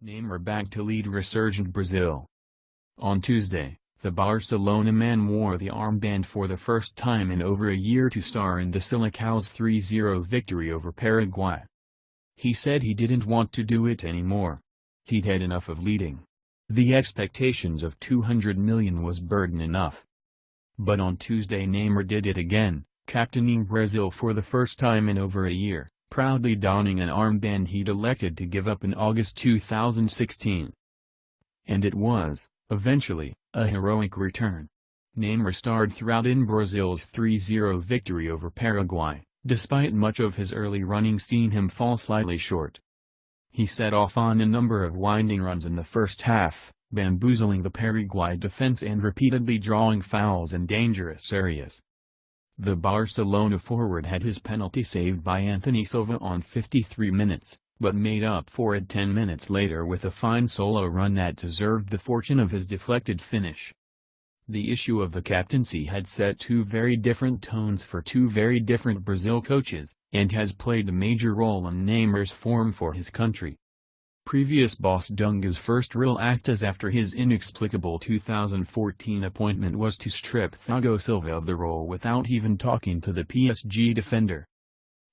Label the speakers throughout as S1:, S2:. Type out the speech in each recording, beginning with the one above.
S1: Neymar back to lead resurgent Brazil. On Tuesday, the Barcelona man wore the armband for the first time in over a year to star in the Seleção's 3-0 victory over Paraguay. He said he didn't want to do it anymore. He'd had enough of leading. The expectations of 200 million was burden enough. But on Tuesday Neymar did it again, captaining Brazil for the first time in over a year, proudly donning an armband he'd elected to give up in August 2016. And it was, eventually, a heroic return. Neymar starred throughout in Brazil's 3-0 victory over Paraguay, despite much of his early running seeing him fall slightly short. He set off on a number of winding runs in the first half, bamboozling the Paraguay defense and repeatedly drawing fouls in dangerous areas. The Barcelona forward had his penalty saved by Anthony Silva on 53 minutes, but made up for it 10 minutes later with a fine solo run that deserved the fortune of his deflected finish. The issue of the captaincy had set two very different tones for two very different Brazil coaches, and has played a major role in Neymar's form for his country. Previous boss Dunga's first real act as after his inexplicable 2014 appointment was to strip Thiago Silva of the role without even talking to the PSG defender.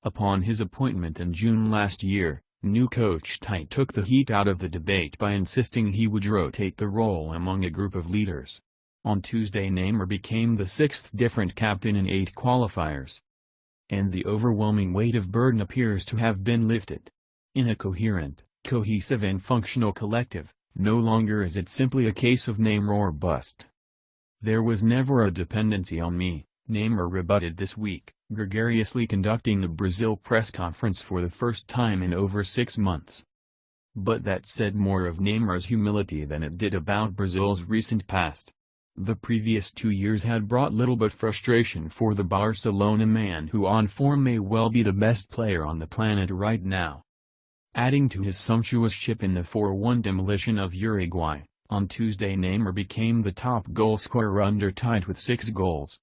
S1: Upon his appointment in June last year, new coach Tite took the heat out of the debate by insisting he would rotate the role among a group of leaders. On Tuesday Neymar became the sixth different captain in 8 qualifiers. And the overwhelming weight of burden appears to have been lifted. In a coherent, cohesive and functional collective, no longer is it simply a case of Neymar or bust. There was never a dependency on me, Neymar rebutted this week, gregariously conducting the Brazil press conference for the first time in over 6 months. But that said more of Neymar's humility than it did about Brazil's recent past. The previous 2 years had brought little but frustration for the Barcelona man who on form may well be the best player on the planet right now. Adding to his sumptuous ship in the 4-1 demolition of Uruguay, on Tuesday Neymar became the top goalscorer under Tite with 6 goals.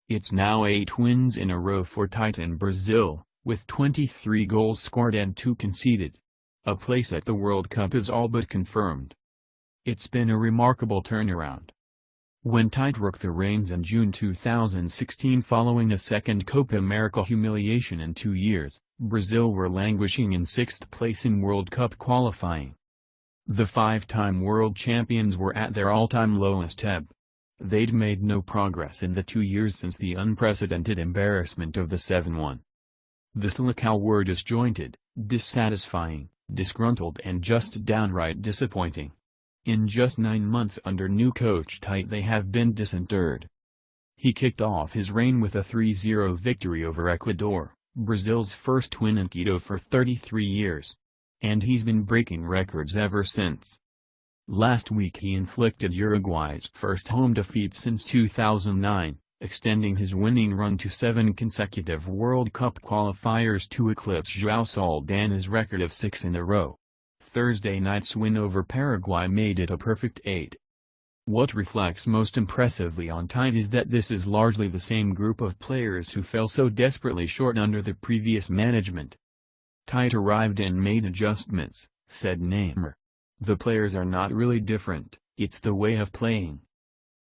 S1: It's now 8 wins in a row for Tite in Brazil, with 23 goals scored and 2 conceded. A place at the World Cup is all but confirmed. It's been a remarkable turnaround. When Tite took the reins in June 2016 following a second Copa América humiliation in 2 years, Brazil were languishing in 6th place in World Cup qualifying. The 5-time world champions were at their all-time lowest ebb. They'd made no progress in the 2 years since the unprecedented embarrassment of the 7-1. The Seleção were disjointed, dissatisfying, disgruntled and just downright disappointing. In just 9 months under new coach Tite they have been disinterred. He kicked off his reign with a 3-0 victory over Ecuador, Brazil's first win in Quito for 33 years. And he's been breaking records ever since. Last week he inflicted Uruguay's first home defeat since 2009, extending his winning run to 7 consecutive World Cup qualifiers to eclipse João Saldanha's record of 6 in a row. Thursday night's win over Paraguay made it a perfect 8. What reflects most impressively on Tite is that this is largely the same group of players who fell so desperately short under the previous management. Tite arrived and made adjustments, said Neymar. The players are not really different, it's the way of playing.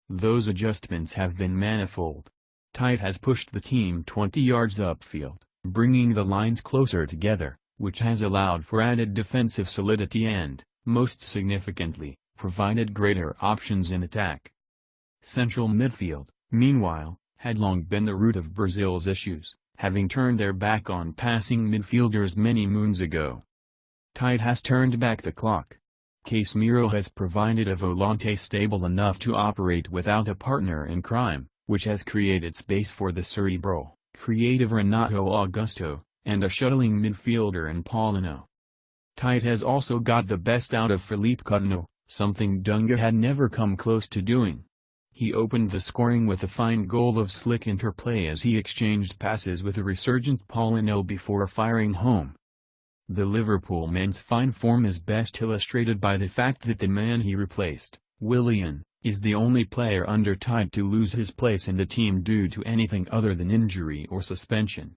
S1: Those adjustments have been manifold. Tite has pushed the team 20 yards upfield, bringing the lines closer together, which has allowed for added defensive solidity and, most significantly, provided greater options in attack. Central midfield, meanwhile, had long been the root of Brazil's issues, having turned their back on passing midfielders many moons ago. Tite has turned back the clock. Casemiro has provided a volante stable enough to operate without a partner in crime, which has created space for the cerebral, creative Renato Augusto, and a shuttling midfielder in Paulino. Tite has also got the best out of Felipe Coutinho, something Dunga had never come close to doing. He opened the scoring with a fine goal of slick interplay as he exchanged passes with a resurgent Paulino before firing home. The Liverpool man's fine form is best illustrated by the fact that the man he replaced, Willian, is the only player under Tite to lose his place in the team due to anything other than injury or suspension.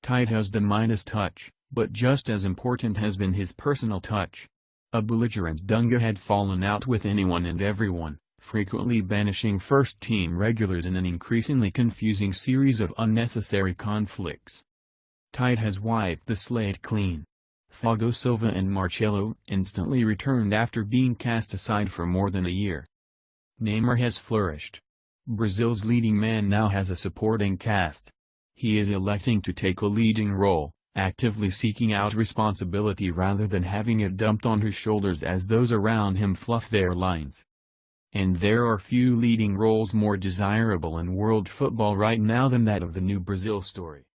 S1: Tite has the Midas touch, but just as important has been his personal touch. A belligerent Dunga had fallen out with anyone and everyone, frequently banishing first-team regulars in an increasingly confusing series of unnecessary conflicts. Tide has wiped the slate clean. Thiago Silva and Marcelo instantly returned after being cast aside for more than a year. Neymar has flourished. Brazil's leading man now has a supporting cast. He is electing to take a leading role, actively seeking out responsibility rather than having it dumped on his shoulders as those around him fluff their lines. And there are few leading roles more desirable in world football right now than that of the new Brazil story.